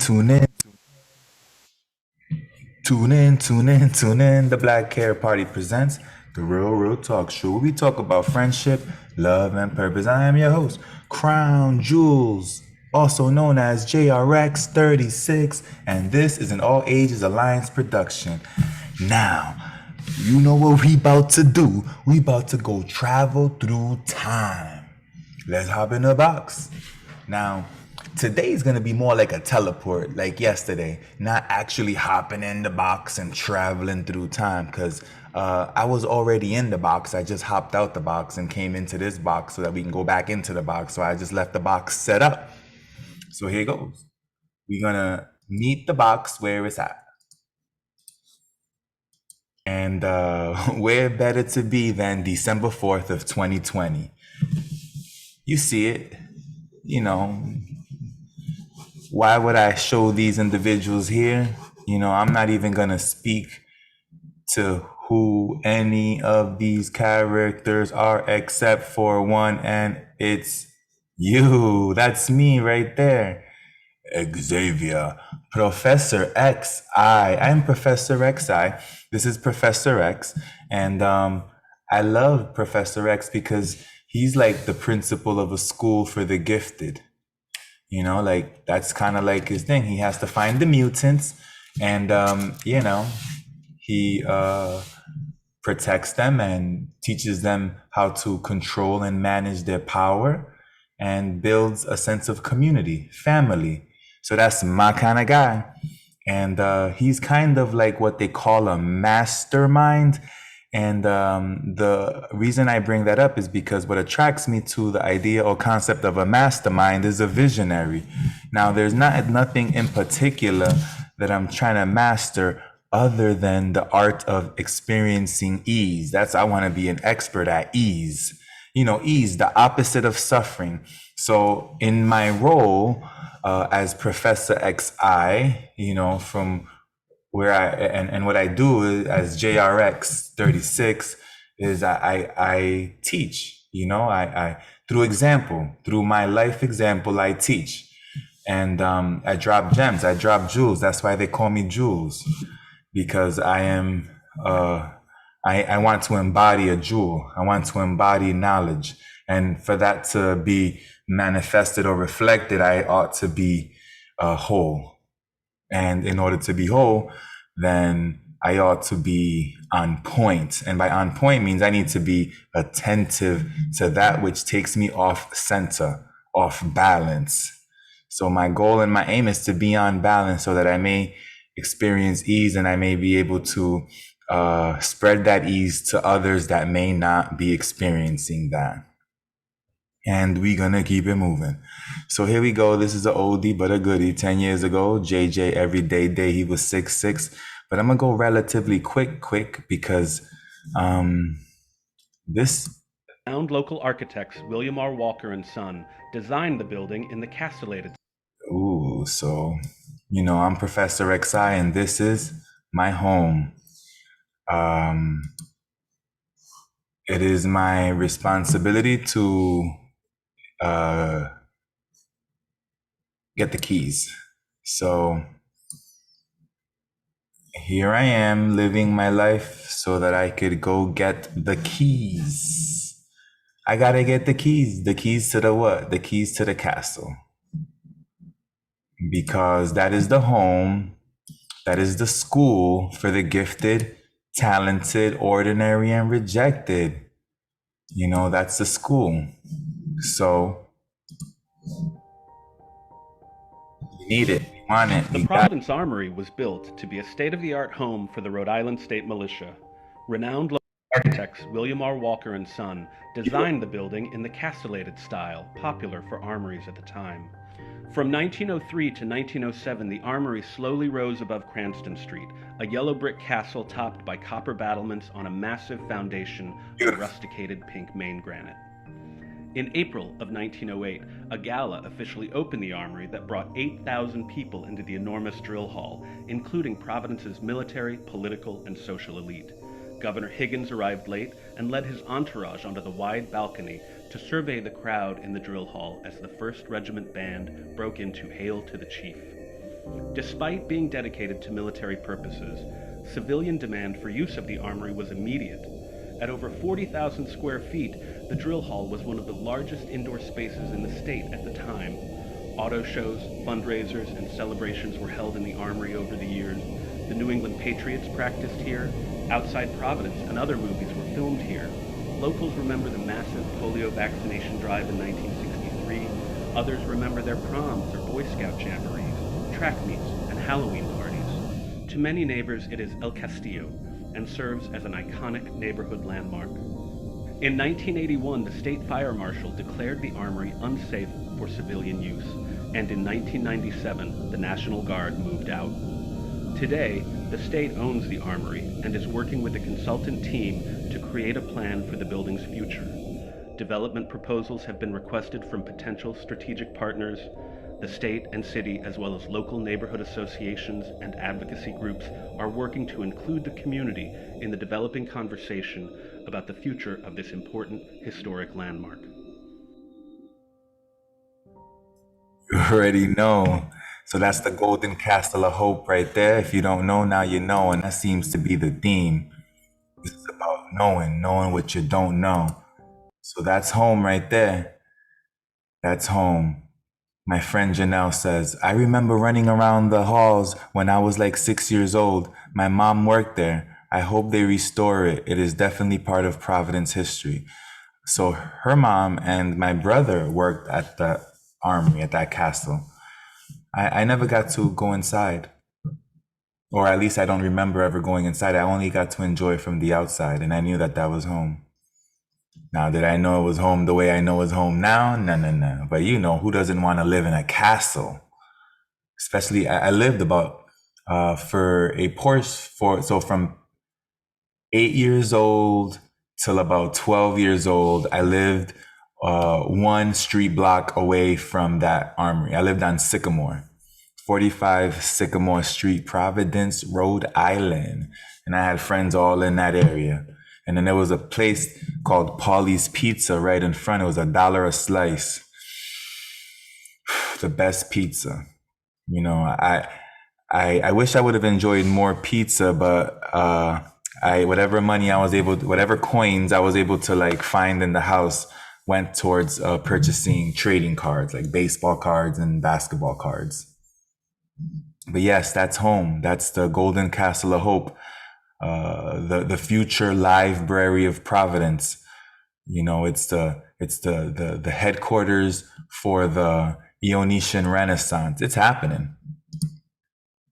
Tune in. The Black Care Party presents the Real Talk Show, where we talk about friendship, love, and purpose. I am your host, Crown Jules, also known as JRX36, and this is an All Ages Alliance production. Now, you know what we about to do. We about to go travel through time. Let's hop in the box. Now, today's gonna be more like a teleport, like yesterday, not actually hopping in the box and traveling through time, because I was already in the box. I just hopped out the box and came into this box so that we can go back into the box. So I just left the box set up. So here goes. We're gonna meet the box where it's at. And where better to be than December 4th of 2020? You see it, you know, why would I show these individuals here? You know, I'm not even gonna speak to who any of these characters are except for one, and it's you. That's me right there. Xavier, Professor XI. I'm Professor XI. This is Professor X, and I love Professor X because he's like the principal of a school for the gifted. You know, like that's kind of like his thing. He has to find the mutants, and you know, he protects them and teaches them how to control and manage their power, and builds a sense of community, family. So that's my kind of guy. And he's kind of like what they call a mastermind. And the reason I bring that up is because what attracts me to the idea or concept of a mastermind is a visionary. Now, there's nothing in particular that I'm trying to master other than the art of experiencing ease. I want to be an expert at ease. You know, ease, the opposite of suffering. So in my role as Professor XI, you know, from where and what I do as JRX36 is I teach, you know, I through example, through my life example, I teach. And I drop gems, I drop jewels. That's why they call me Jules, because I am I want to embody a jewel. I want to embody knowledge. And for that to be manifested or reflected, I ought to be whole. And in order to be whole, then I ought to be on point. And by on point means I need to be attentive to that which takes me off center, off balance. So my goal and my aim is to be on balance so that I may experience ease, and I may be able to spread that ease to others that may not be experiencing that. And we're gonna keep it moving. So here we go. This is an oldie but a goodie. 10 years ago, JJ Everyday Day, he was 6'6". But I'm gonna go relatively quick because this. Renowned local architects William R. Walker and Son designed the building in the castellated. Ooh, so, you know, I'm Professor XI, and this is my home. It is my responsibility to get the keys. So here I am living my life so that I could go get the keys. I gotta get the keys. The keys to the what? The keys to the castle. Because that is the home, that is the school for the gifted, talented, ordinary, and rejected. You know, that's the school. So we need it, we want it. The Providence Armory was built to be a state-of-the-art home for the Rhode Island State Militia. Renowned local architects William R. Walker and Son designed the building in the castellated style, popular for armories at the time. From 1903 to 1907, the armory slowly rose above Cranston Street, a yellow brick castle topped by copper battlements on a massive foundation of rusticated pink Maine granite. In April of 1908, a gala officially opened the armory that brought 8,000 people into the enormous drill hall, including Providence's military, political, and social elite. Governor Higgins arrived late and led his entourage onto the wide balcony to survey the crowd in the drill hall as the 1st Regiment Band broke into Hail to the Chief. Despite being dedicated to military purposes, civilian demand for use of the armory was immediate. At over 40,000 square feet, the drill hall was one of the largest indoor spaces in the state at the time. Auto shows, fundraisers, and celebrations were held in the armory over the years. The New England Patriots practiced here. Outside Providence and other movies were filmed here. Locals remember the massive polio vaccination drive in 1963. Others remember their proms or Boy Scout jamborees, track meets, and Halloween parties. To many neighbors, it is El Castillo and serves as an iconic neighborhood landmark. In 1981, the state fire marshal declared the armory unsafe for civilian use, and in 1997, the National Guard moved out. Today, the state owns the armory and is working with a consultant team to create a plan for the building's future. Development proposals have been requested from potential strategic partners. The state and city, as well as local neighborhood associations and advocacy groups, are working to include the community in the developing conversation about the future of this important historic landmark. You already know. So that's the Golden Castle of Hope right there. If you don't know, now you know. And that seems to be the theme. This is about knowing what you don't know. So that's home right there. That's home. My friend Janelle says, I remember running around the halls when I was like 6 years old. My mom worked there. I hope they restore it. It is definitely part of Providence history. So her mom and my brother worked at the armory, at that castle. I never got to go inside, or at least I don't remember ever going inside. I only got to enjoy from the outside, and I knew that that was home. Now, did I know it was home the way I know it's home now? No. But you know, who doesn't want to live in a castle? Especially, I lived about, so from 8 years old till about 12 years old, I lived one street block away from that armory. I lived on Sycamore, 45 Sycamore Street, Providence, Rhode Island. And I had friends all in that area. And then there was a place called Polly's Pizza right in front. It was $1 a slice. The best pizza. You know, I wish I would have enjoyed more pizza, but whatever coins I was able to like find in the house went towards purchasing trading cards, like baseball cards and basketball cards. But yes, that's home. That's the Golden Castle of Hope. The future library of Providence. You know, it's the headquarters for the Ionian Renaissance. It's happening.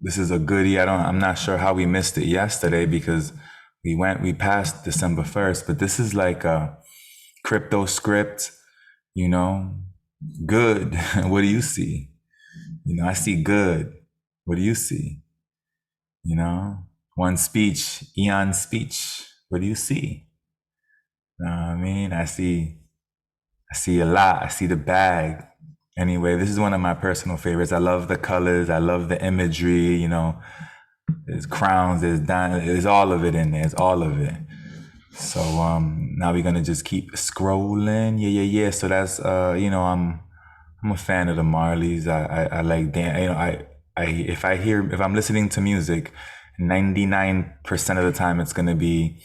This is a goodie. I'm not sure how we missed it yesterday because we passed December 1st, but this is like a crypto script, you know, good. What do you see? You know, I see good. What do you see? You know, one speech, Eon's speech. What do you see? I mean, I see a lot. I see the bag. Anyway, this is one of my personal favorites. I love the colors. I love the imagery. You know, there's crowns, there's all of it in there. It's all of it. So now we're gonna just keep scrolling. Yeah. So that's you know, I'm a fan of the Marleys. I like Dan. You know, if I'm listening to music, 99% of the time it's gonna be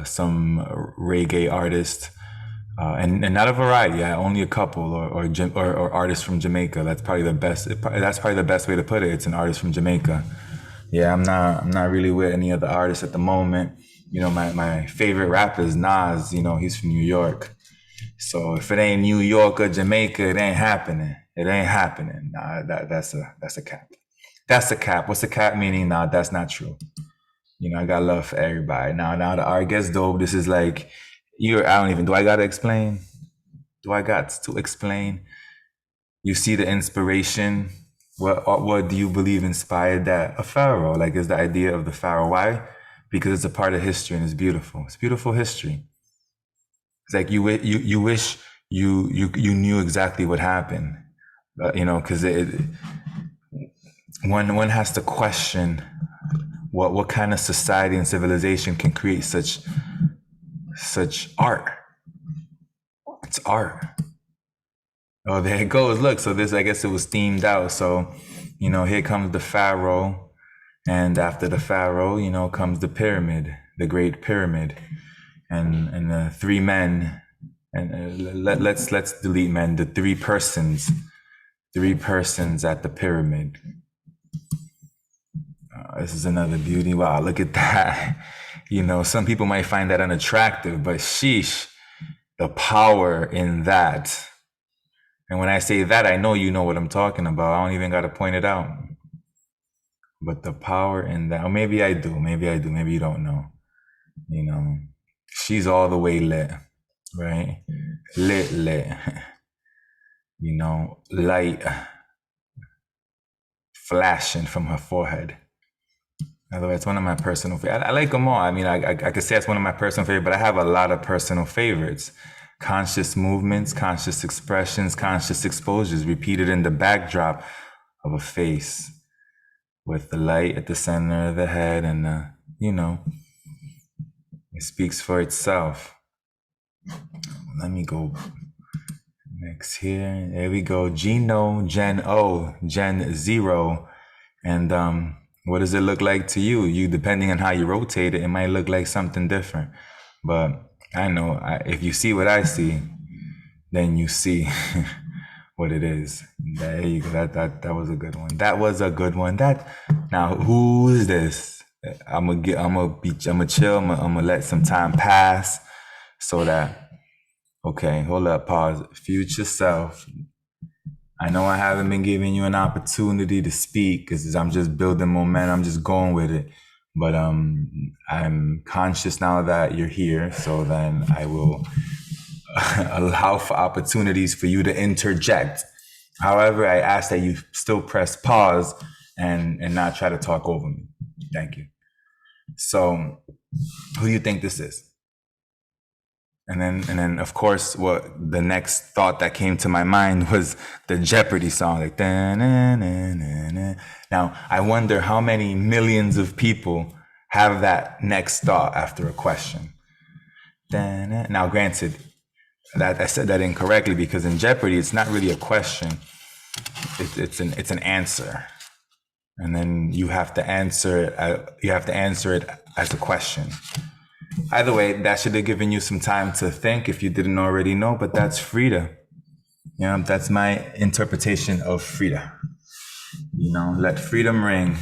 some reggae artist. And not a variety, only a couple, or artists from Jamaica. That's probably the best. That's probably the best way to put it. It's an artist from Jamaica. Yeah, I'm not really with any other artists at the moment. You know, my favorite rapper is Nas. You know, he's from New York. So if it ain't New York or Jamaica, it ain't happening. It ain't happening. Nah, that's a cap. That's a cap. What's a cap meaning? Nah, that's not true. You know, I got love for everybody. Now the art gets dope. This is like. Do I gotta explain? Do I got to explain? You see the inspiration. What do you believe inspired that? A pharaoh, like is the idea of the pharaoh. Why? Because it's a part of history and it's beautiful. It's beautiful history. It's like you wish you knew exactly what happened. You know, because one has to question what kind of society and civilization can create such art. It's art. Oh, there it goes. Look, so this, I guess it was themed out. So Here comes the pharaoh, and after the pharaoh, comes the pyramid, the Great Pyramid, and the three men, and let's delete men, the three persons at the pyramid. This is another beauty. Wow, look at that. Some people might find that unattractive, but sheesh, the power in that. And when I say that, I know you know what I'm talking about. I don't even got to point it out. But the power in that, or maybe I do, maybe you don't know. She's all the way lit, right? Lit. Light flashing from her forehead. Although it's one of my personal favorites. I like them all. I mean, I could say it's one of my personal favorites, but I have a lot of personal favorites. Conscious movements, conscious expressions, conscious exposures repeated in the backdrop of a face with the light at the center of the head, and it speaks for itself. Let me go next here. There we go. Geno, Gen O, Gen 0. And what does it look like to you? Depending on how you rotate it, it might look like something different. But I know if you see what I see, then you see what it is. There you go. That was a good one. That was a good one. Now who is this? I'm gonna chill. I'm gonna let some time pass so that. Okay, hold up, pause. Future self. I know I haven't been giving you an opportunity to speak because I'm just building momentum. I'm just going with it. But I'm conscious now that you're here, so then I will allow for opportunities for you to interject. However, I ask that you still press pause and not try to talk over me. Thank you. So, who do you think this is? And then, of course, what the next thought that came to my mind was the Jeopardy song, like da-na-na-na-na. Now, I wonder how many millions of people have that next thought after a question. Da-na. Now, granted, that I said that incorrectly because in Jeopardy, it's not really a question; it's an answer, and then you have to answer it as a question. Either way, that should have given you some time to think if you didn't already know, but that's Frida. That's my interpretation of Frida. Let freedom ring,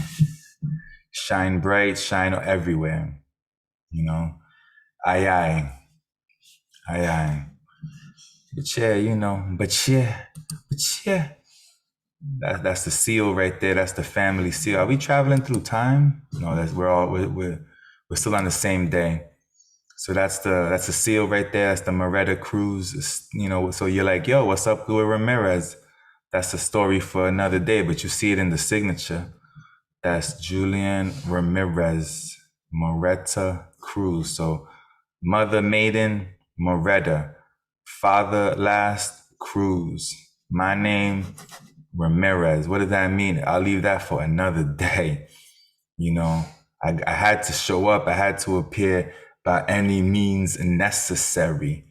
shine bright, shine everywhere. Aye. But yeah. That's the seal right there. That's the family seal. Are we traveling through time? No, we're still on the same day. So that's the seal right there. That's the Moretta cruise. So you're like, yo, what's up, Louis Ramirez? That's the story for another day, but you see it in the signature. That's Julian Ramirez, Moretta Cruz. So mother maiden, Moretta. Father last, Cruz. My name, Ramirez. What does that mean? I'll leave that for another day. I had to show up. I had to appear by any means necessary.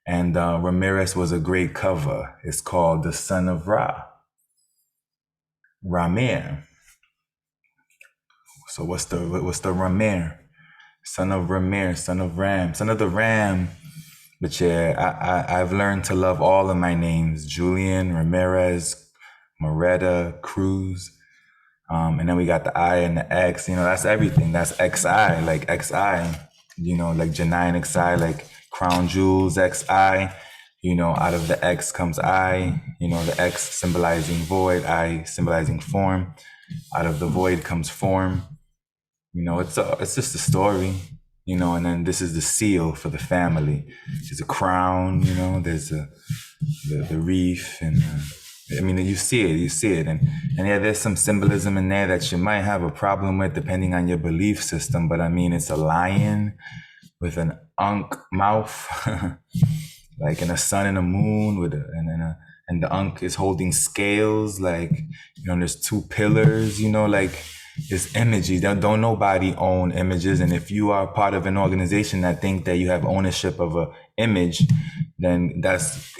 And Ramirez was a great cover. It's called The Son of Ra. Ramir. So what's the Ramir? Son of Ramir, son of Ram, son of the Ram. But yeah, I've learned to love all of my names. Julian, Ramirez, Moretta, Cruz. And then we got the I and the X. That's everything. That's XI, like XI. Like Janine XI, like Crown Jewels XI. Out of the X comes I. The X symbolizing void, I symbolizing form. Out of the void comes form. It's just a story. And then this is the seal for the family. There's a crown. There's the wreath, and you see it, and yeah, there's some symbolism in there that you might have a problem with depending on your belief system. But it's a lion with an ankh mouth, like in a sun and a moon and the ankh is holding scales, like there's two pillars, like it's images. Don't nobody own images, and if you are part of an organization that think that you have ownership of a image, then that's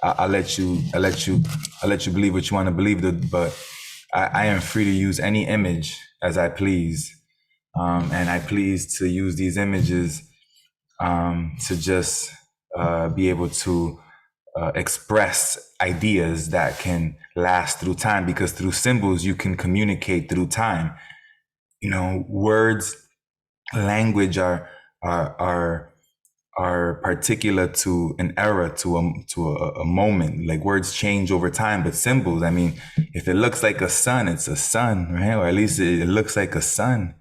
I'll let you believe what you want to believe, but I am free to use any image as I please. And I please to use these images to just be able to express ideas that can last through time, because through symbols you can communicate through time. You know, words, language are are particular to an era, to a moment. Like words change over time, but symbols, I mean, if it looks like a sun, it's a sun, right? Or at least it looks like a sun.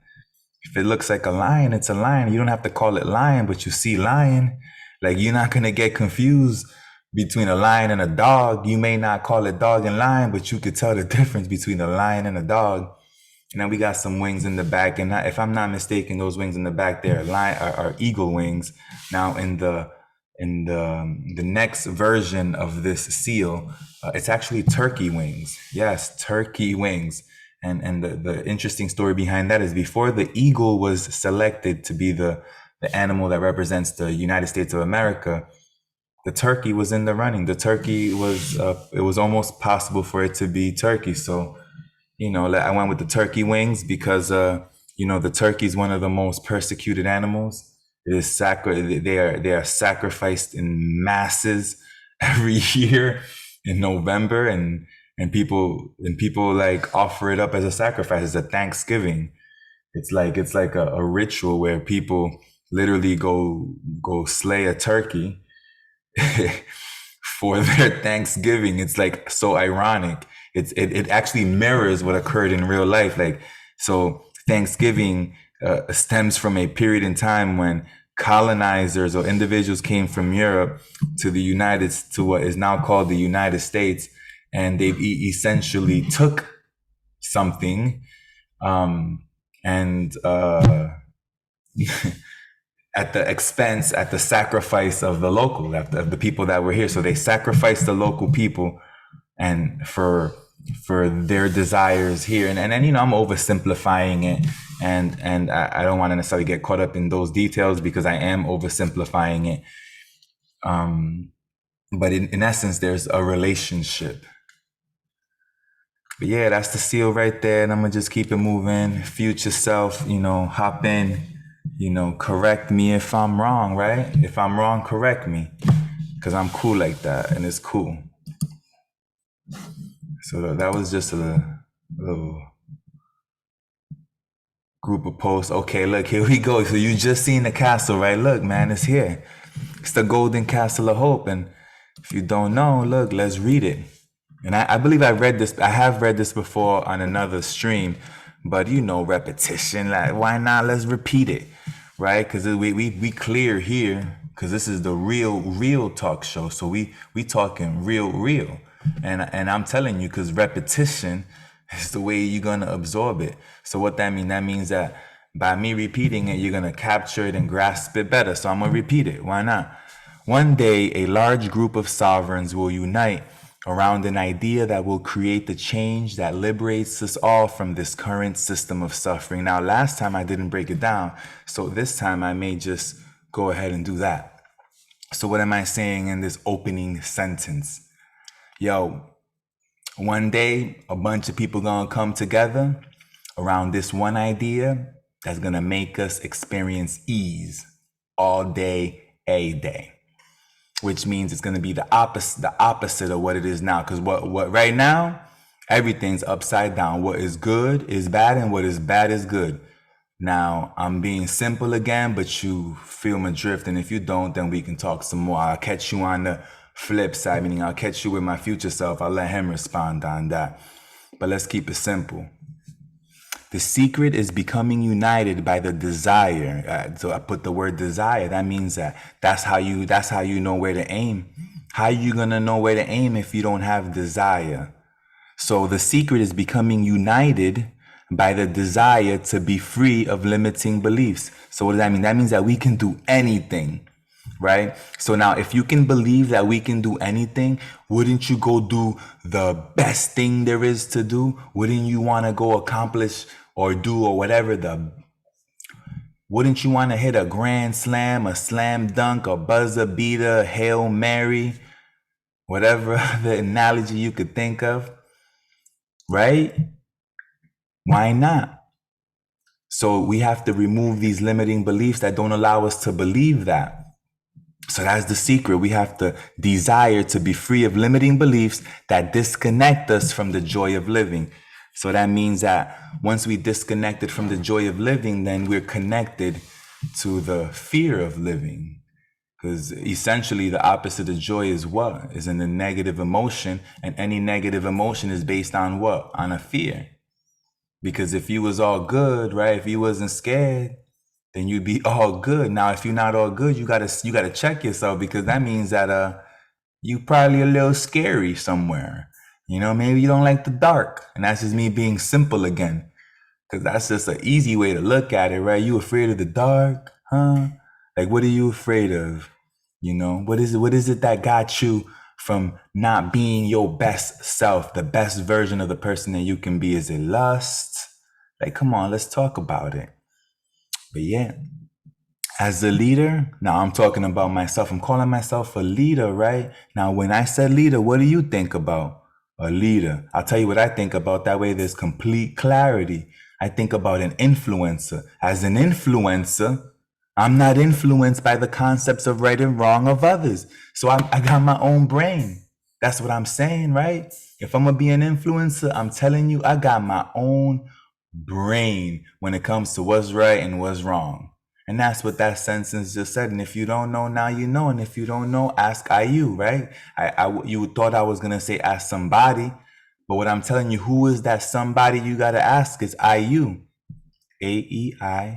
If it looks like a lion, it's a lion. You don't have to call it lion, but you see lion. Like you're not gonna get confused between a lion and a dog. You may not call it dog and lion, but you could tell the difference between a lion and a dog. And then we got some wings in the back, and if I'm not mistaken, those wings in the back there are eagle wings. Now in the next version of this seal, it's actually turkey wings. Yes, turkey wings. And the interesting story behind that is before the eagle was selected to be the animal that represents the United States of America, the turkey was in the running. The turkey was it was almost possible for it to be turkey. So you know, I went with the turkey wings because, you know, the turkey is one of the most persecuted animals. It is they are sacrificed in masses every year in November, and people like offer it up as a sacrifice, as a Thanksgiving. It's like a ritual where people literally go slay a turkey for their Thanksgiving. It's like so ironic. It actually mirrors what occurred in real life. Like, so Thanksgiving stems from a period in time when colonizers or individuals came from Europe to what is now called the United States, and they essentially took something, and at the expense, at the sacrifice of the local, of the people that were here. So they sacrificed the local people, and for their desires here. And you know, I'm oversimplifying it, and I don't want to necessarily get caught up in those details because I am oversimplifying it. But in essence, there's a relationship. But yeah, that's the seal right there, and I'm gonna just keep it moving. Future self, you know, hop in, you know, correct me if I'm wrong, right? If I'm wrong, correct me, because I'm cool like that, and it's cool. So that was just a little group of posts. Okay, look, here we go. So you just seen the castle, right? Look, man, it's here. It's the Golden Castle of Hope. And if you don't know, look, let's read it. And I believe I have read this before on another stream, but you know, repetition, like why not? Let's repeat it, right? Because we clear here, because this is the real talk show. So we talking real. And I'm telling you, because repetition is the way you're gonna absorb it. So what that means? That means that by me repeating it, you're gonna capture it and grasp it better. So I'm gonna repeat it. Why not? One day, a large group of sovereigns will unite around an idea that will create the change that liberates us all from this current system of suffering. Now, last time I didn't break it down, so this time I may just go ahead and do that. So what am I saying in this opening sentence? Yo, one day, a bunch of people gonna come together around this one idea that's gonna make us experience ease all day, a day. Which means it's gonna be the opposite of what it is now. Because what right now, everything's upside down. What is good is bad, and what is bad is good. Now, I'm being simple again, but you feel my drift, and if you don't, then we can talk some more. I'll catch you on the flip side, meaning I'll catch you with my future self. I'll let him respond on that. But let's keep it simple. The secret is becoming united by the desire. So I put the word desire. That means that's how you know where to aim. How are you gonna know where to aim if you don't have desire? So the secret is becoming united by the desire to be free of limiting beliefs. So what does that mean? That means that we can do anything, right? So now if you can believe that we can do anything, wouldn't you go do the best thing there is to do? Wouldn't you want to go accomplish or do or whatever wouldn't you want to hit a grand slam, a slam dunk, a buzzer beater, Hail Mary, whatever the analogy you could think of, right? Why not? So we have to remove these limiting beliefs that don't allow us to believe that. So that's the secret. We have to desire to be free of limiting beliefs that disconnect us from the joy of living. So that means that once we disconnected from the joy of living, then we're connected to the fear of living. Because essentially the opposite of joy is what? Is in a negative emotion. And any negative emotion is based on what? On a fear. Because if you was all good, right? If you wasn't scared, then you'd be all good. Now, if you're not all good, you gotta check yourself, because that means that you probably a little scary somewhere. You know, maybe you don't like the dark. And that's just me being simple again. Because that's just an easy way to look at it, right? You afraid of the dark, huh? Like, what are you afraid of? You know, what is it that got you from not being your best self, the best version of the person that you can be? Is it lust? Like, come on, let's talk about it. But yeah, as a leader, now I'm talking about myself. I'm calling myself a leader, right? Now, when I said leader, what do you think about? A leader. I'll tell you what I think about. That way there's complete clarity. I think about an influencer. As an influencer, I'm not influenced by the concepts of right and wrong of others. So I got my own brain. That's what I'm saying, right? If I'm going to be an influencer, I'm telling you, I got my own brain when it comes to what's right and what's wrong. And that's what that sentence just said. And if you don't know, now you know. And if you don't know, ask IU, right? You thought I was going to say ask somebody. But what I'm telling you, who is that somebody you got to ask is IU. AEIOU.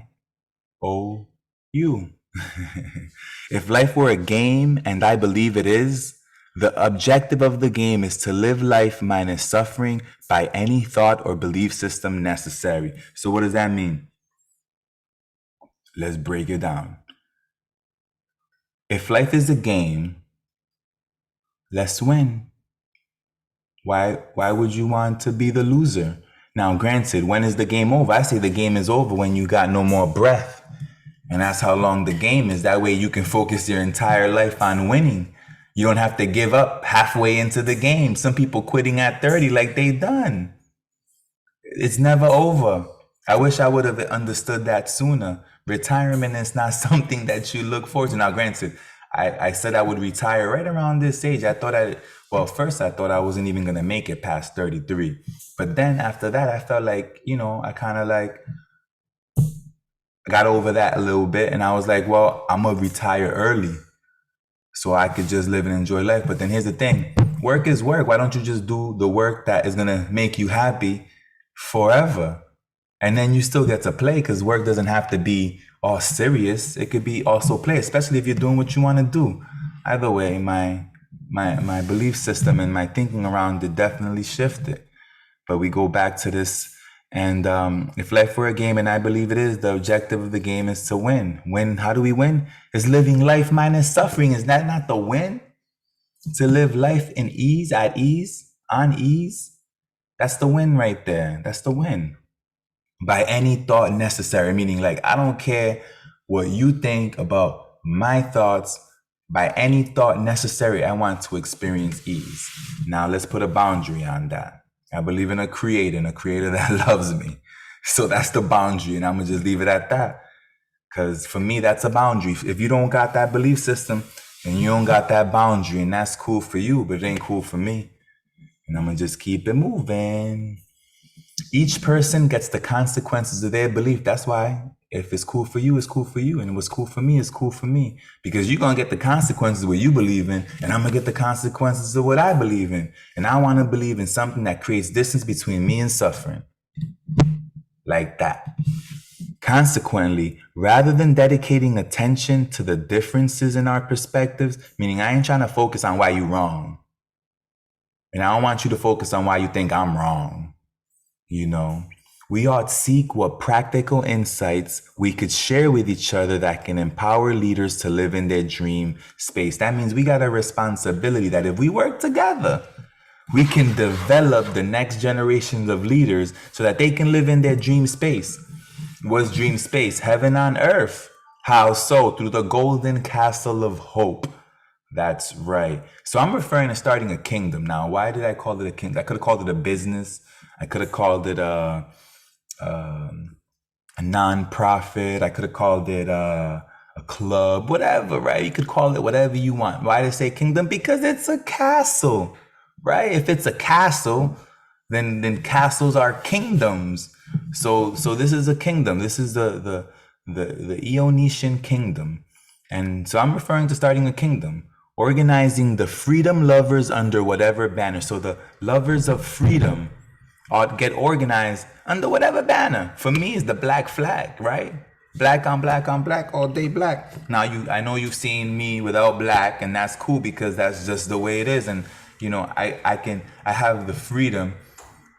If life were a game, and I believe it is, the objective of the game is to live life minus suffering by any thought or belief system necessary. So what does that mean? Let's break it down. If life is a game, let's win. Why would you want to be the loser? Now, granted, when is the game over? I say the game is over when you got no more breath. And that's how long the game is. That way you can focus your entire life on winning. You don't have to give up halfway into the game. Some people quitting at 30 like they done. It's never over. I wish I would have understood that sooner. Retirement is not something that you look forward to. Now, granted, I said I would retire right around this age. First I thought I wasn't even going to make it past 33. But then after that, I felt like, I kind of like got over that a little bit. And I was like, well, I'm going to retire early so I could just live and enjoy life. But then here's the thing. Work is work. Why don't you just do the work that is going to make you happy forever? And then you still get to play, because work doesn't have to be all serious. It could be also play, especially if you're doing what you want to do. Either way, my belief system and my thinking around it definitely shifted. But we go back to this. And if life were a game, and I believe it is, the objective of the game is to win. Win, how do we win? Is living life minus suffering. Is that not the win? To live life in ease, at ease, on ease. That's the win right there. That's the win. By any thought necessary, meaning like, I don't care what you think about my thoughts. By any thought necessary, I want to experience ease. Now let's put a boundary on that. I believe in a creator that loves me. So that's the boundary, and I'm gonna just leave it at that. Because for me, that's a boundary. If you don't got that belief system and you don't got that boundary, and that's cool for you, but it ain't cool for me. And I'm gonna just keep it moving. Each person gets the consequences of their belief. That's why if it's cool for you, it's cool for you. And what's cool for me is cool for me. Because you're going to get the consequences of what you believe in, and I'm going to get the consequences of what I believe in. And I want to believe in something that creates distance between me and suffering. Like that. Consequently, rather than dedicating attention to the differences in our perspectives, meaning I ain't trying to focus on why you're wrong. And I don't want you to focus on why you think I'm wrong. We ought seek what practical insights we could share with each other that can empower leaders to live in their dream space. That means we got a responsibility that if we work together, we can develop the next generations of leaders so that they can live in their dream space. What's dream space? Heaven on earth. How so? Through the golden castle of hope. That's right. So I'm referring to starting a kingdom. Now, why did I call it a kingdom? I could have called it a business. I could have called it a non-profit. I could have called it a club, whatever, right? You could call it whatever you want. Why do I say kingdom? Because it's a castle, right? If it's a castle, then castles are kingdoms. So this is a kingdom. This is the Eonetian kingdom. And so I'm referring to starting a kingdom, organizing the freedom lovers under whatever banner. So the lovers of freedom ought get organized under whatever banner. For me, it's the black flag, right? Black on black on black, all day black. Now I know you've seen me without black, and that's cool because that's just the way it is. And I have the freedom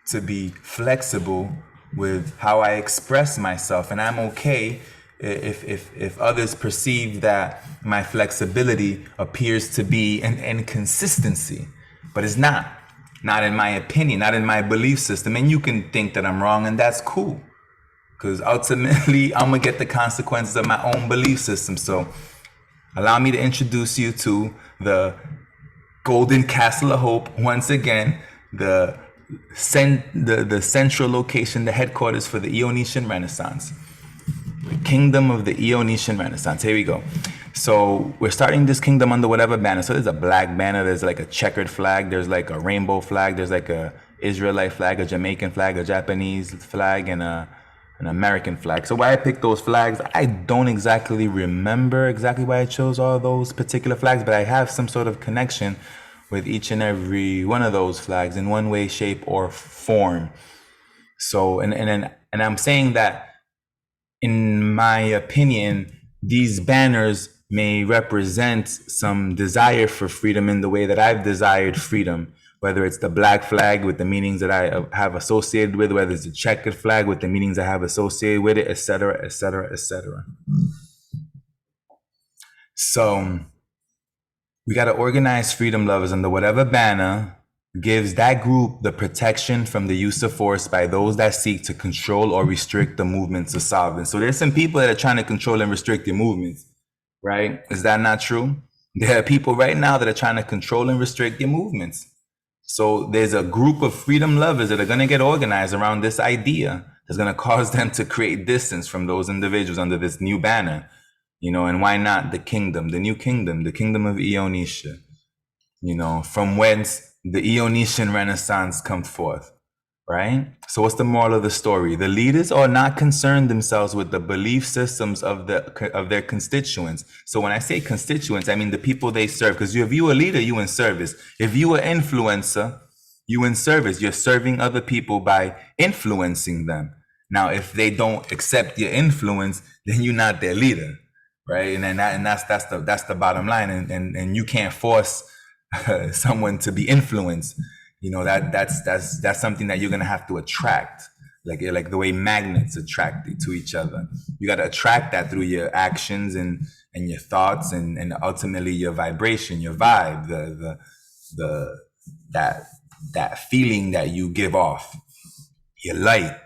to be flexible with how I express myself, and I'm okay if others perceive that my flexibility appears to be an inconsistency, but it's not in my opinion, not in my belief system. And you can think that I'm wrong, and that's cool, because ultimately I'm gonna get the consequences of my own belief system. So allow me to introduce you to the Golden Castle of Hope once again, the central location, the headquarters for the Eonetian Renaissance, the kingdom of the Eonetian Renaissance. Here we go. So we're starting this kingdom under whatever banner. So there's a black banner, there's like a checkered flag, there's like a rainbow flag, there's like a Israelite flag, a Jamaican flag, a Japanese flag, and an American flag. So why I picked those flags, I don't exactly remember exactly why I chose all those particular flags, but I have some sort of connection with each and every one of those flags in one way, shape, or form. So, and I'm saying that in my opinion, these banners may represent some desire for freedom in the way that I've desired freedom, whether it's the black flag with the meanings that I have associated with, whether it's the checkered flag with the meanings I have associated with it, etc., etc., etc. So we got to organize freedom lovers under whatever banner gives that group the protection from the use of force by those that seek to control or restrict the movements of sovereigns. So there's some people that are trying to control and restrict your movements, right? Is that not true? There are people right now that are trying to control and restrict your movements. So there's a group of freedom lovers that are going to get organized around this idea that's going to cause them to create distance from those individuals under this new banner. And why not the kingdom, the new kingdom, the kingdom of Eonetia, from whence the Eonetian Renaissance come forth, right? So what's the moral of the story? The leaders are not concerned themselves with the belief systems of their constituents. So when I say constituents, I mean the people they serve, because if you a leader, you in service. If you an influencer, you in service. You're serving other people by influencing them. Now, if they don't accept your influence, then you're not their leader. Right, and that's the bottom line, and you can't force someone to be influenced. That's something that you're gonna have to attract, like the way magnets attract to each other. You got to attract that through your actions and your thoughts and ultimately your vibration, your vibe, that feeling that you give off, your light.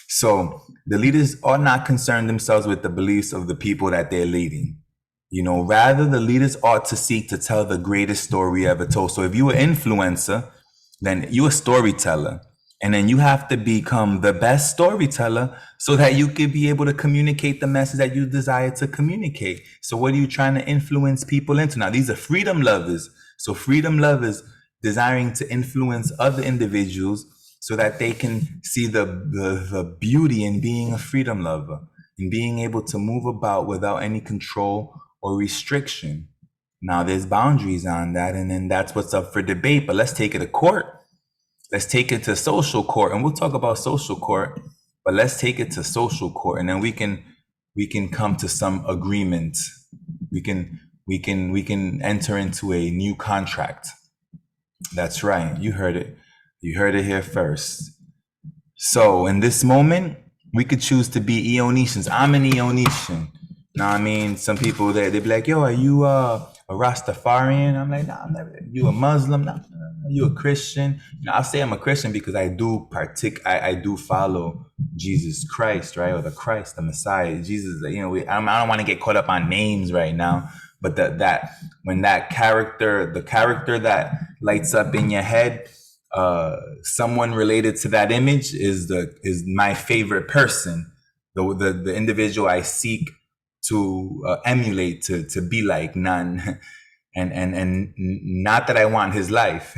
So the leaders are not concerned themselves with the beliefs of the people that they're leading. Rather the leaders ought to seek to tell the greatest story ever told. So if you're an influencer, then you're a storyteller. And then you have to become the best storyteller so that you can be able to communicate the message that you desire to communicate. So what are you trying to influence people into? Now, these are freedom lovers. So freedom lovers desiring to influence other individuals so that they can see the beauty in being a freedom lover and being able to move about without any control or restriction. Now, there's boundaries on that, and then that's what's up for debate. But let's take it to court. Let's take it to social court, and we'll talk about social court. But let's take it to social court, and then we can come to some agreement. We can enter into a new contract. That's right. You heard it. You heard it here first. So in this moment, we could choose to be Eonetians. I'm an Eonetian. Now, I mean, some people they'd be like, yo, are you a Rastafarian? I'm like, nah, I'm never. You a Muslim? Nah, you a Christian? I'll say I'm a Christian because I do follow Jesus Christ, right? Or the Christ, the Messiah. Jesus, I don't want to get caught up on names right now. But when the character that lights up in your head, Someone related to that image is my favorite person, the individual I seek to emulate, to be like. None. And not that I want his life.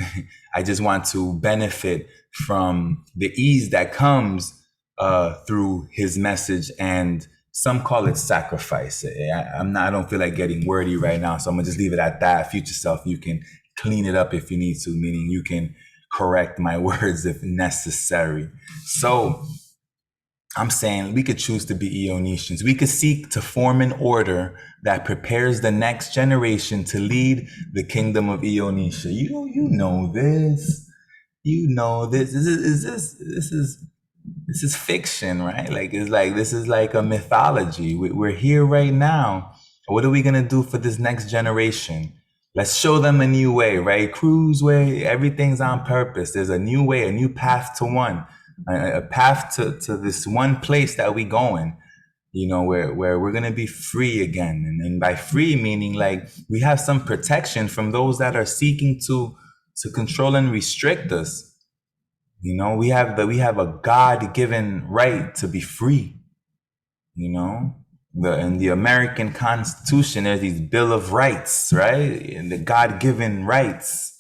I just want to benefit from the ease that comes through his message. And some call it sacrifice. I don't feel like getting wordy right now, so I'm gonna just leave it at that. Future self, you can clean it up if you need to, meaning you can correct my words if necessary. So I'm saying we could choose to be Eonetians. We could seek to form an order that prepares the next generation to lead the kingdom of Eonesia. You know this. You know this. This is fiction, right? This is like a mythology. We're here right now. What are we gonna do for this next generation? Let's show them a new way, right? Cruise way, everything's on purpose. There's a new way, a new path to one, a path to this one place that we going, where we're gonna be free again. And by free meaning like we have some protection from those that are seeking to control and restrict us. We have a God-given right to be free. In the American Constitution, there's these Bill of Rights, right? And the God-given rights.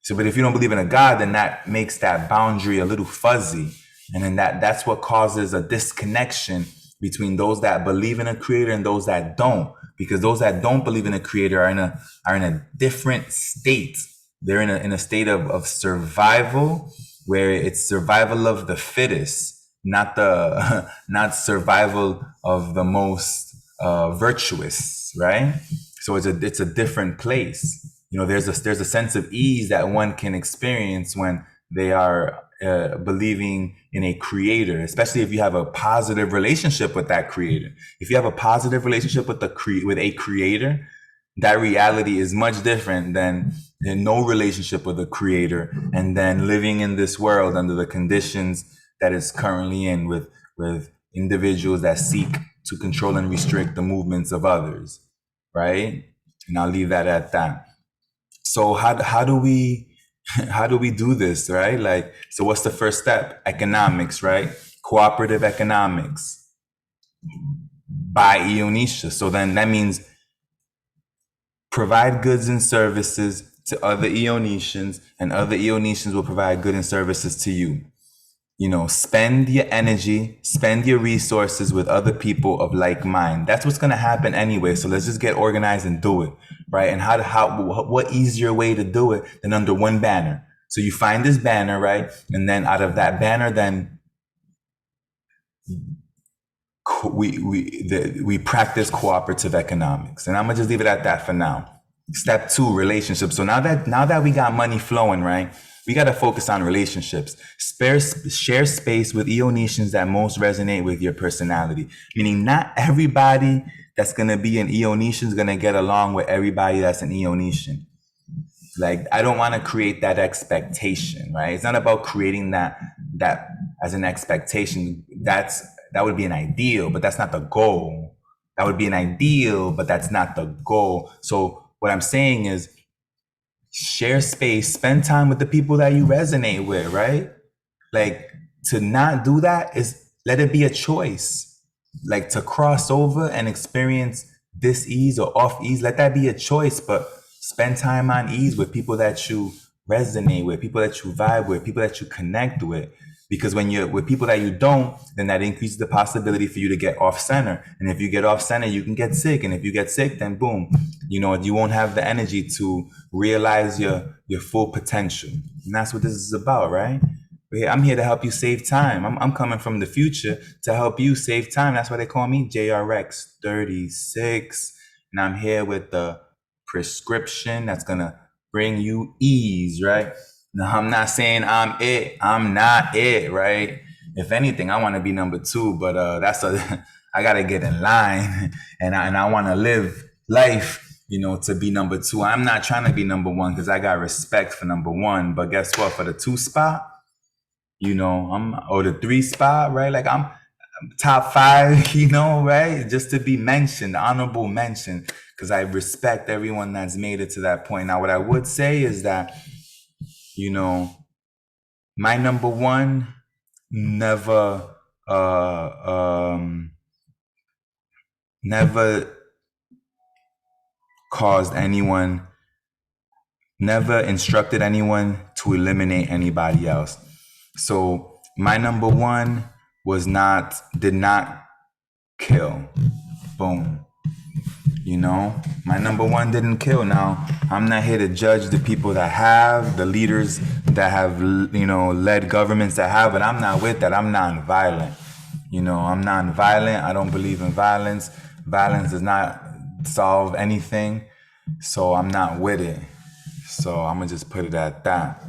So, but if you don't believe in a God, then that makes that boundary a little fuzzy. And then that's what causes a disconnection between those that believe in a creator and those that don't. Because those that don't believe in a creator are in a different state. They're in a state of survival, where it's survival of the fittest, not survival of the most virtuous, right? So it's a different place. There's a sense of ease that one can experience when they are believing in a creator, especially if you have a positive relationship with that creator. If you have a positive relationship with a creator, that reality is much different than no relationship with a creator, and then living in this world under the conditions that it's currently in, with individuals that seek to control and restrict the movements of others, right? And I'll leave that at that. So how do we do this, right? So what's the first step? Economics, right? Cooperative economics by Eonesia. So then that means provide goods and services to other Eonesians, and other Eonesians will provide goods and services to you. Spend your energy, spend your resources with other people of like mind. That's what's going to happen anyway. So let's just get organized and do it, right? And what easier way to do it than under one banner? So you find this banner, right? And then out of that banner, then we practice cooperative economics. And I'm gonna just leave it at that for now. Step 2, relationships. So now that we got money flowing, right? We got to focus on relationships. Share space with Eonesians that most resonate with your personality. Meaning not everybody that's going to be an Eonesian is going to get along with everybody that's an Eonesian. Like, I don't want to create that expectation, right? It's not about creating that as an expectation. That would be an ideal, but that's not the goal. That would be an ideal, but that's not the goal. So what I'm saying is, share space, spend time with the people that you resonate with, right? Like, to not do that is, let it be a choice. Like, to cross over and experience dis-ease or off-ease, let that be a choice, but spend time on ease with people that you resonate with, people that you vibe with, people that you connect with. Because when you're with people that you don't, then that increases the possibility for you to get off center. And if you get off center, you can get sick. And if you get sick, then boom, you won't have the energy to realize your full potential. And that's what this is about, right? I'm here to help you save time. I'm coming from the future to help you save time. That's why they call me JRX 36. And I'm here with the prescription that's going to bring you ease, right? Now, I'm not saying I'm it. I'm not it, right? If anything, I want to be number 2, but I got to get in line, and I want to live life, to be number 2. I'm not trying to be number 1 because I got respect for number 1. But guess what? For the 2 spot, or the 3 spot, right? Like, I'm top 5, right? Just to be mentioned, honorable mention, because I respect everyone that's made it to that point. Now, what I would say is that, My number one, never, never caused anyone, never instructed anyone to eliminate anybody else. So my number one did not kill. Boom. You know, my number one didn't kill. Now, I'm not here to judge the people that have, the leaders that have, led governments that have, but I'm not with that. I'm non-violent. I'm non-violent. I don't believe in violence. Violence does not solve anything. So I'm not with it. So I'm going to just put it at that.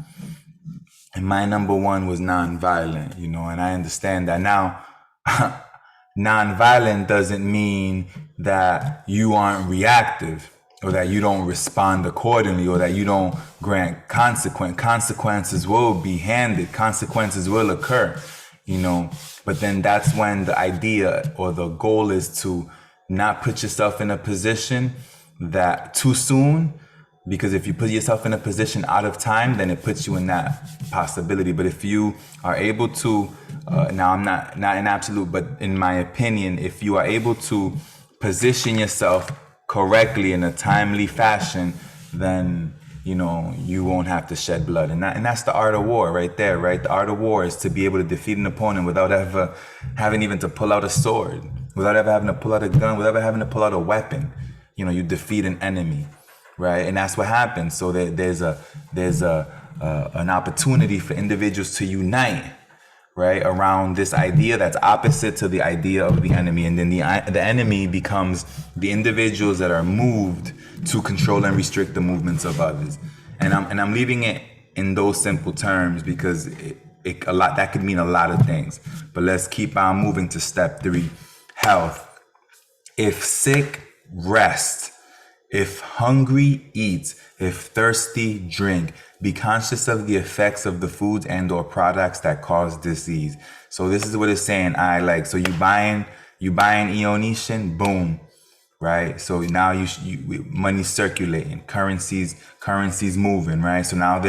And my number one was non-violent, and I understand that now. Non-violent doesn't mean that you aren't reactive or that you don't respond accordingly or that you don't grant consequences will be handed, consequences will occur, but then that's when the idea or the goal is to not put yourself in a position that too soon, because if you put yourself in a position out of time, then it puts you in that possibility. But if you are able to, now I'm not in absolute, but in my opinion, if you are able to position yourself correctly in a timely fashion, then you won't have to shed blood. And that's the art of war right there, right? The art of war is to be able to defeat an opponent without ever having even to pull out a sword, without ever having to pull out a gun, without ever having to pull out a weapon. You defeat an enemy, right? And that's what happens. So there's an opportunity for individuals to unite, right, around this idea that's opposite to the idea of the enemy, and then the enemy becomes the individuals that are moved to control and restrict the movements of others. And I'm leaving it in those simple terms because a lot that could mean a lot of things. But let's keep on moving to step 3, health. If sick, rest. If hungry, eat. If thirsty, drink. Be conscious of the effects of the foods and or products that cause disease. So this is what it's saying. So you buying Eonishin, boom, right? So now money's circulating, currencies moving, right? So now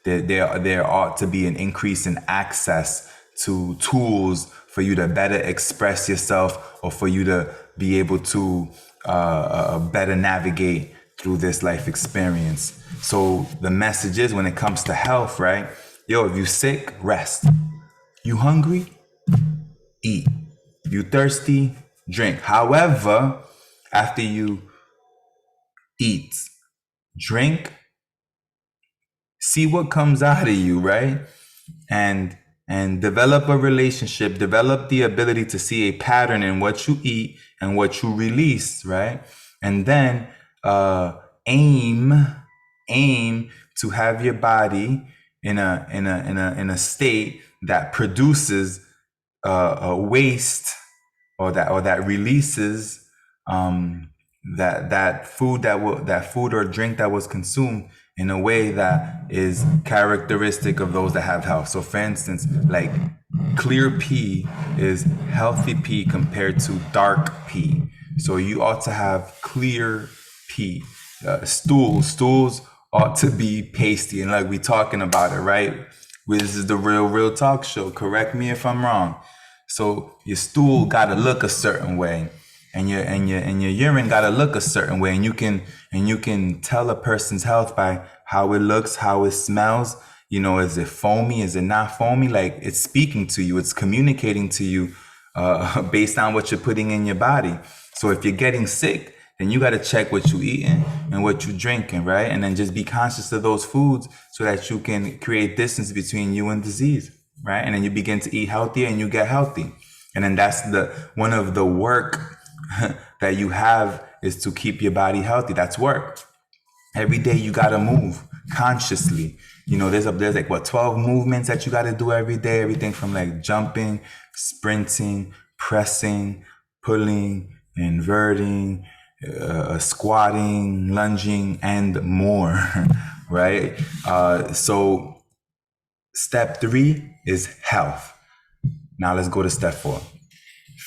there ought to be an increase in access to tools for you to better express yourself or for you to be able to better navigate through this life experience. So the message is, when it comes to health, right? If you sick, rest. You hungry? Eat. You thirsty? Drink. However, after you eat, drink, see what comes out of you, right? And develop a relationship, develop the ability to see a pattern in what you eat and what you release, right? And then aim to have your body in a state that produces a waste or that releases that food or drink that was consumed in a way that is characteristic of those that have health. So for instance, like clear pee is healthy pee compared to dark pee. So you ought to have clear pee. Stools ought to be pasty, and like we talking about it, right? This is the real talk show. Correct me if I'm wrong. So your stool gotta look a certain way, and your urine gotta look a certain way, and you can tell a person's health by how it looks, how it smells. Is it foamy? Is it not foamy? Like, it's speaking to you, it's communicating to you based on what you're putting in your body. So if you're getting sick, then you got to check what you eating and what you drinking, right? And then just be conscious of those foods so that you can create distance between you and disease, right? And then you begin to eat healthier and you get healthy. And then that's one of the work that you have, is to keep your body healthy. That's work. Every day you got to move consciously. There's like 12 movements that you got to do every day. Everything from like jumping, sprinting, pressing, pulling, inverting, squatting, lunging, and more, right? So step 3 is health. Now let's go to step 4.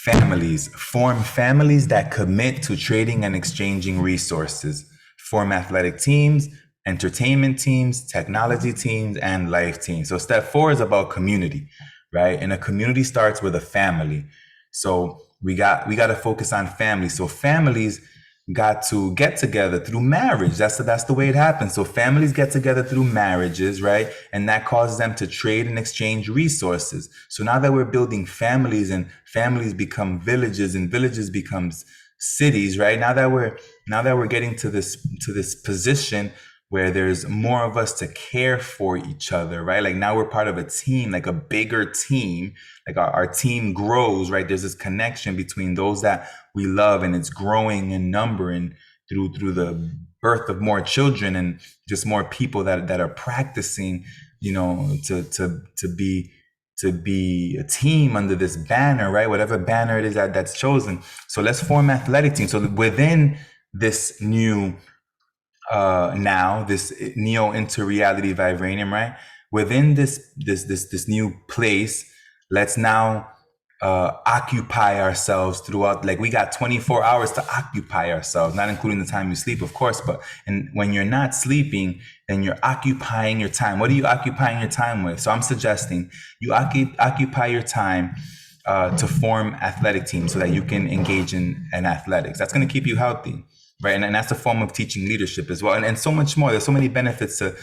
Families. Form families that commit to trading and exchanging resources. Form athletic teams. entertainment teams, technology teams, and life teams. So step 4 is about community, right? And a community starts with a family. So we got to focus on family. So families got to get together through marriage. That's the way it happens. So families get together through marriages, right? And that causes them to trade and exchange resources. So now that we're building families, and families become villages, and villages becomes cities, right? Now that we're getting to this position where there's more of us to care for each other, right? Like now we're part of a team, like a bigger team, like our team grows, right? There's this connection between those that we love, and it's growing in number, and through the birth of more children, and just more people that are practicing, to be a team under this banner, right? Whatever banner it is that's chosen. So let's form athletic teams. So within this new now this neo into reality vibranium, right? Within this new place, let's now occupy ourselves throughout. Like we got 24 hours to occupy ourselves, not including the time you sleep, of course. But and when you're not sleeping, then you're occupying your time. What are you occupying your time with? So I'm suggesting you occupy your time to form athletic teams so that you can engage in athletics. That's going to keep you healthy, right? And that's a form of teaching leadership as well, and so much more. There's so many benefits to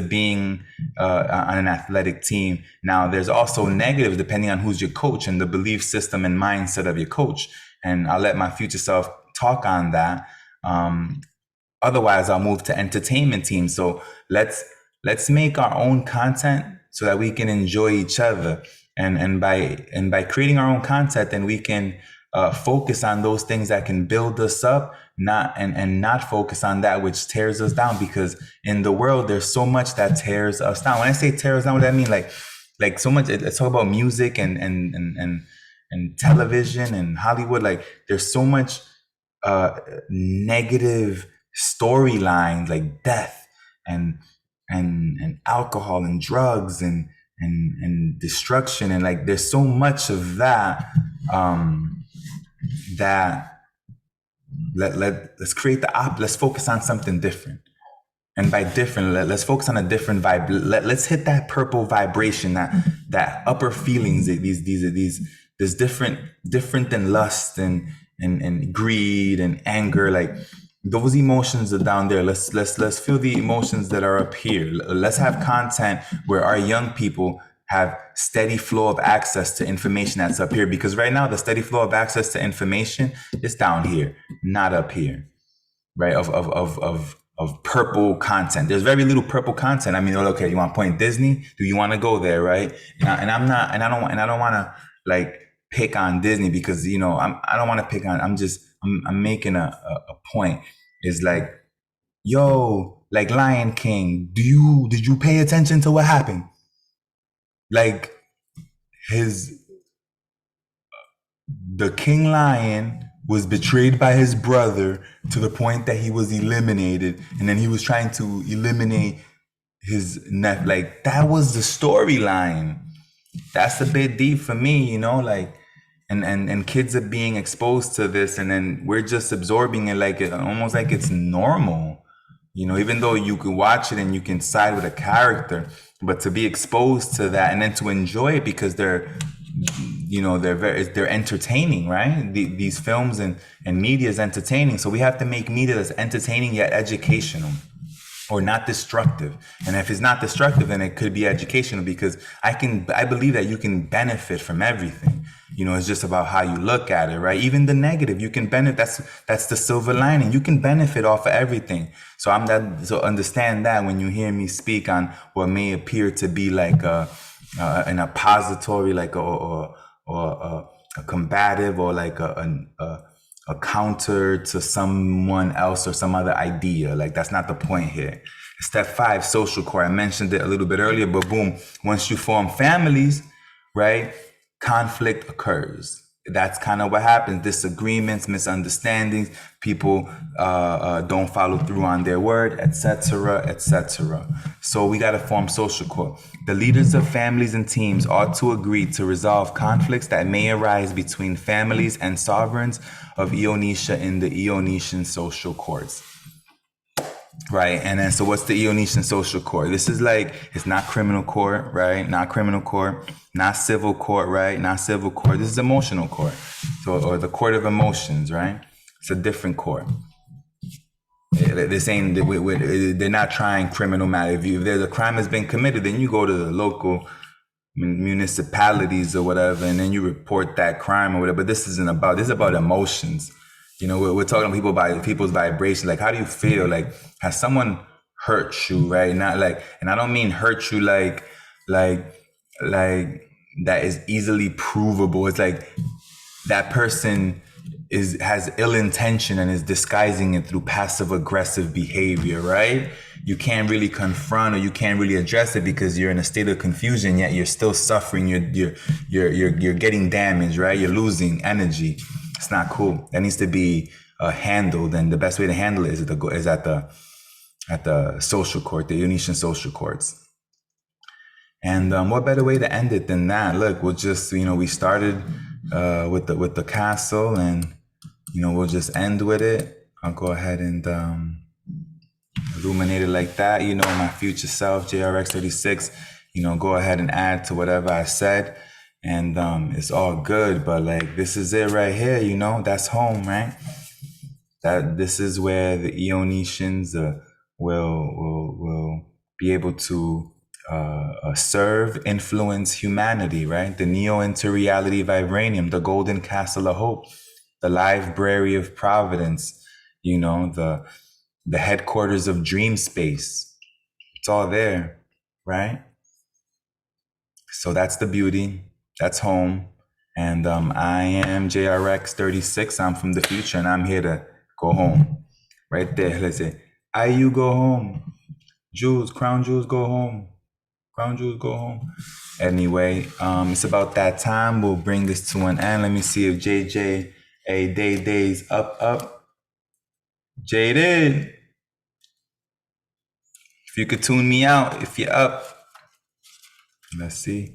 being on an athletic team. Now, there's also negatives depending on who's your coach and the belief system and mindset of your coach. And I'll let my future self talk on that. Otherwise, I'll move to entertainment teams. So let's make our own content so that we can enjoy each other. And by creating our own content, then we can focus on those things that can build us up, not focus on that which tears us down. Because in the world, there's so much that tears us down. When I say tears down, what I mean, like so much. Let's talk about music and television and Hollywood. Like there's so much negative storylines, like death and alcohol and drugs and destruction, and like there's so much of that that let's create let's focus on something different. And by different, let's focus on a different vibe. Let's hit that purple vibration, that upper feelings, this different than lust and greed and anger. Like those emotions are down there. Let's feel the emotions that are up here. Let's have content where our young people have steady flow of access to information that's up here. Because right now, the steady flow of access to information is down here, not up here, right? Of purple content. There's very little purple content. I mean, okay, you want to point Disney? Do you want to go there, right? And I'm not, and I don't want to like pick on Disney because I don't want to pick on. I'm making a point. Is like, yo, like Lion King. Did you pay attention to what happened? Like the King Lion was betrayed by his brother to the point that he was eliminated, and then he was trying to eliminate his nephew. Like that was the storyline. That's a bit deep for me, like, and kids are being exposed to this, and then we're just absorbing it like almost like it's normal, even though you can watch it and you can side with a character, but to be exposed to that and then to enjoy it because they're entertaining, right? These films and media is entertaining. So we have to make media that's entertaining yet educational or not destructive. And if it's not destructive, then it could be educational because I believe that you can benefit from everything. It's just about how you look at it, right? Even the negative, you can benefit. That's the silver lining. You can benefit off of everything. So so understand that when you hear me speak on what may appear to be like an oppository, like or a combative, or like a counter to someone else or some other idea. Like that's not the point here. Step 5, social core. I mentioned it a little bit earlier, but boom, once you form families, right, conflict occurs. That's kind of what happens. Disagreements, misunderstandings, people don't follow through on their word, etc., etc. So we got to form social core. The leaders of families and teams ought to agree to resolve conflicts that may arise between families and sovereigns of Ionisha in the Ionisian social courts. right? And then, so what's the Eonetian social court? This is like, it's not criminal court, right? Not criminal court, not civil court, right? Not civil court. This is emotional court. So, or the court of emotions, right? It's a different court. This ain't, they're not trying criminal matter. If there's a crime has been committed, then you go to the local municipalities or whatever, and then you report that crime or whatever. But this is about emotions. We're talking people by people's vibration. Like, how do you feel? Like, has someone hurt you, right? Not like, and I don't mean hurt you like that is easily provable. It's like that person has ill intention and is disguising it through passive aggressive behavior, right? You can't really confront, or you can't really address it because you're in a state of confusion, yet you're still suffering. You're getting damaged, right? You're losing energy. It's not cool. That needs to be handled, and the best way to handle it is at the social court, the Unitian social courts. And what better way to end it than that? Look, we'll just, we started with the castle, and we'll just end with it. I'll go ahead and illuminate it like that. My future self, JRX36. Go ahead and add to whatever I said, and it's all good. But like, this is it right here. That's home, right? This is where the Eonetians will be able to serve, influence humanity, right? The neo-interreality vibranium, the golden castle of hope, the library of providence, the headquarters of dream space. It's all there, right? So that's the beauty. That's home. And I am JRX36. I'm from the future, and I'm here to go home. Right there. Let's say, you go home. Jewels, crown jewels, go home. Crown jewels, go home. Anyway, it's about that time. We'll bring this to an end. Let me see if JJ, Day's up. Jaded. If you could tune me out, if you're up. Let's see.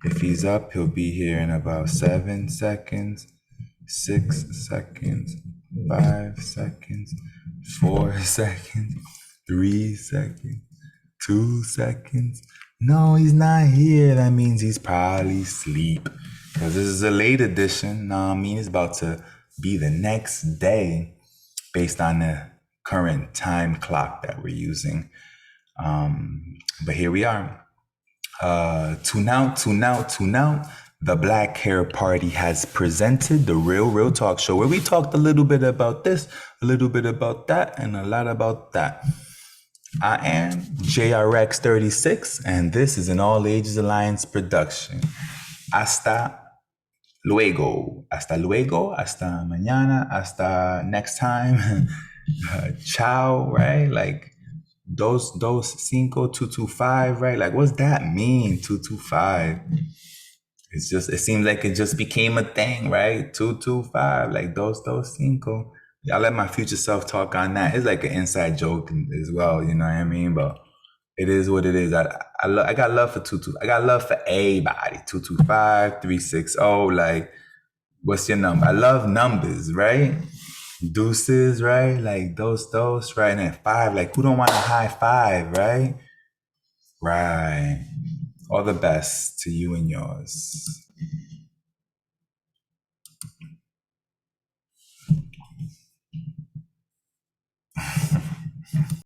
If he's up, he'll be here in about 7 seconds, 6 seconds, 5 seconds, 4 seconds, 3 seconds, 2 seconds. No, he's not here. That means he's probably asleep, because this is a late edition. No, I mean, it's about to be the next day based on the current time clock that we're using. But here we are. Tune out. The Black Hair Party has presented the Real Talk Show, where we talked a little bit about this, a little bit about that, and a lot about that. I am JRX36, and this is an All Ages Alliance production. Hasta luego. Hasta mañana, hasta next time. Ciao, right? Like, dos cinco 225, right? Like, what's that mean? 225. It seems like it just became a thing, right? 225, like dos cinco. I'll let my future self talk on that. It's like an inside joke as well, you know what I mean? But it is what it is. I got love for 22. I got love for everybody. 225, 360. Like, what's your number? I love numbers, right? Deuces, right? Like those, right? And then 5, like, who don't want a high 5, right? Right. All the best to you and yours.